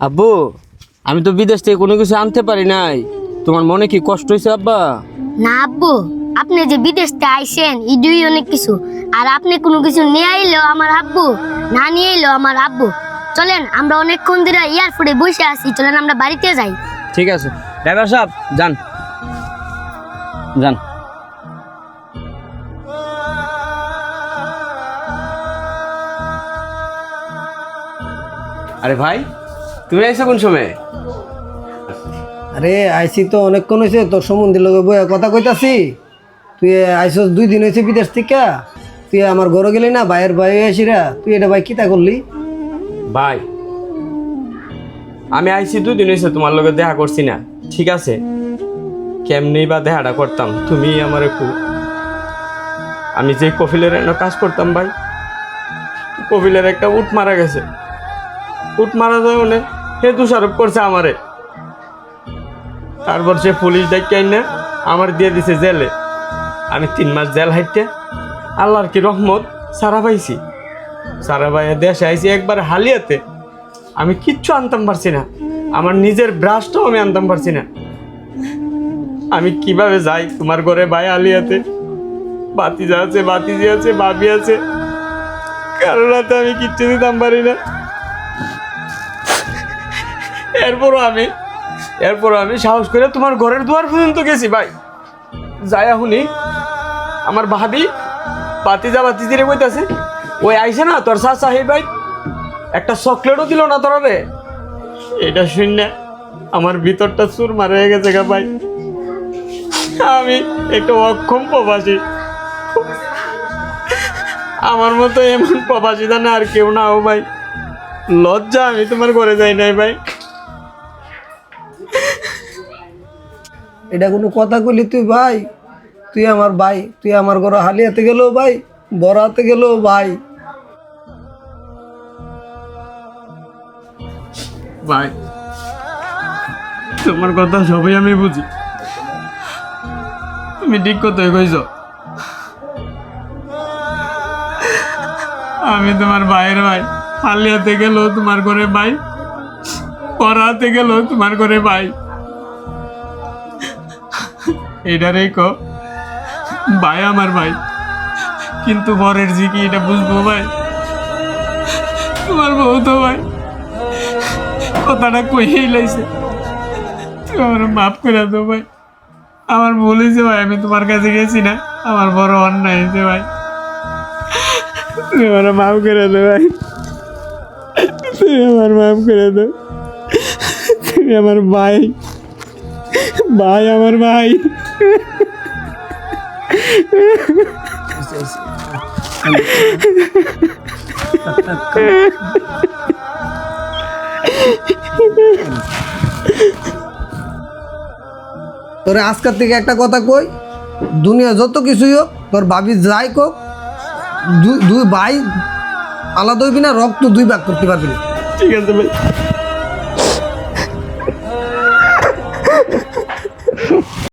আব্বু, আমি তো বিদেশ থেকে কোনো কিছু আনতে পারি নাই, তোমার মনে কি কষ্ট হয়েছে আব্বা? না আব্বু, আপনি যে বিদেশ থেকে আইসেন ইডুই অনেক কিছু, আর আপনি কোনো কিছু নিয়ে আইলেও আমার আব্বু, না নিয়ে এলেও আমার আব্বু। চলেন, আমরা অনেকক্ষণ ধরে এয়ারপোর্টে বসে আছি, চলেন আমরা বাড়িতে যাই। ঠিক আছে ড্রাইভার সাহেব, যান যান। আরে ভাই, তুমি আইছো কোন সময়? আরে আইসি তো অনেকক্ষণ হয়েছে, তোর সম্বন্ধে লোক বইয়া কথা কইতাছি। তুই আইসস 2 দিন হয়েছে বিদেশ থেকে, তুই আমার ঘরে গেলি না, ভাইয়ের ভাই আসিরা, তুই এটা ভাই কিতা করলি? ভাই, আমি আইছি 2 দিন হয়েছে, তোমার লগে দেখা করছি না, ঠিক আছে? কেমনি বা দেখাটা করতাম, তুমি আমার একটু, আমি যে কফিলের কাজ করতাম ভাই, কফিলের একটা উট মারা গেছে, উট মারা যায় অনেক, হে দোষারোপ করছে আমারে। তারপর সে পুলিশ ডাইকে না আমার দিয়ে দিছে জেলে। আমি 3 মাস জেল হাইটে আল্লাহর কি রহমত সারা পাইছি। সারা ভাইয়া দেশে আইছি একবার হালিয়াতে, আমি কিচ্ছু আনতাম পারছি না, আমার নিজের ব্রাশটাও আমি আনতাম পারছি না। আমি কিভাবে যাই তোমার ঘরে ভাই আলিয়াতে? বাতিজা আছে, বাতিজি আছে, ভাবি আছে, কারণ রাতে আমি কিচ্ছু দিতাম পারি না। এরপরও আমি সাহস করে তোমার ঘরের দুয়ার পর্যন্ত গেছি ভাই। যাই শুনি আমার ভাবি বাতিজা বাতিজিরে কইতাছে, ওই আইসে না তোর চাচা, হে ভাই একটা চকলেটও দিল না তোরাবে। এটা শুন না আমার ভিতরটা চুরমার হয়ে গেছে গা ভাই। আমি একটা অক্ষম প্রবাসী, আমার মতো এমন প্রবাসী জানে আর কেউ না ও ভাই। লজ্জা, আমি তোমার ঘরে যাই নাই ভাই। এটা কোনো কথা কইলি তুই ভাই? তুই আমার ভাই, তুই আমার ঘরে হালিয়াতে গেলেও ভাই, বড়াতে গেলেও ভাই। ভাই, তোমার কথা সবই আমি বুঝি, তুমি ঠিক কথাই কইছ। আমি তোমার ভাইয়ের ভাই, হালিয়াতে গেলেও তোমার ঘরে ভাই, পড়াতে গেলেও তোমার ঘরে ভাই। এটারই কো ভাই আমার ভাই, কিন্তু বরের জি কি এটা বুঝবো ভাই? তোমার বউ তো ভাই কথাটা কইই লাইছে, তুমি আমার মাফ করে দাও ভাই। আমার ভুল হয়েছে ভাই, আমি তোমার কাছে গেছি না, আমার বড় অন্যায় হয়েছে ভাই, তুমি আমার মাফ করে দাও ভাই, তুমি আমার মাফ করে দাও। তুমি আমার ভাই, ভাই আমার ভাই। তোরে আজকের থেকে একটা কথা কই, দুনিয়া যত কিছুই হোক, তোর ভাবি যাই কোক, দুই ভাই আলাদা হইবি না, রক্ত 2 ভাগ করতে পারবি না। ঠিক আছে ভাই।